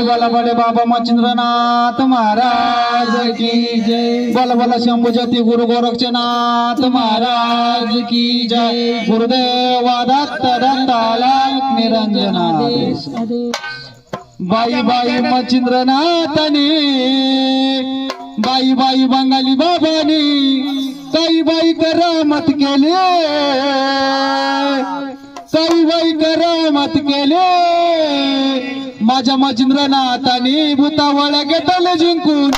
बोला बड़े बाबा मच्छिंद्रनाथ महाराज की जय। बोला शंभू ज्योति गुरु गोरक्षनाथ महाराज की जय। गुरुदेव दत्त दत्तालाल निरंजनादेश। बाई बाई मच्छिंद्रनाथाने बाई बाई बंगाली बाबानी काही बाई करामत केले, काही बाई करामत केले। माझ्या मच्छिंद्रनाथाने भूतावळ घेतले जिंकून।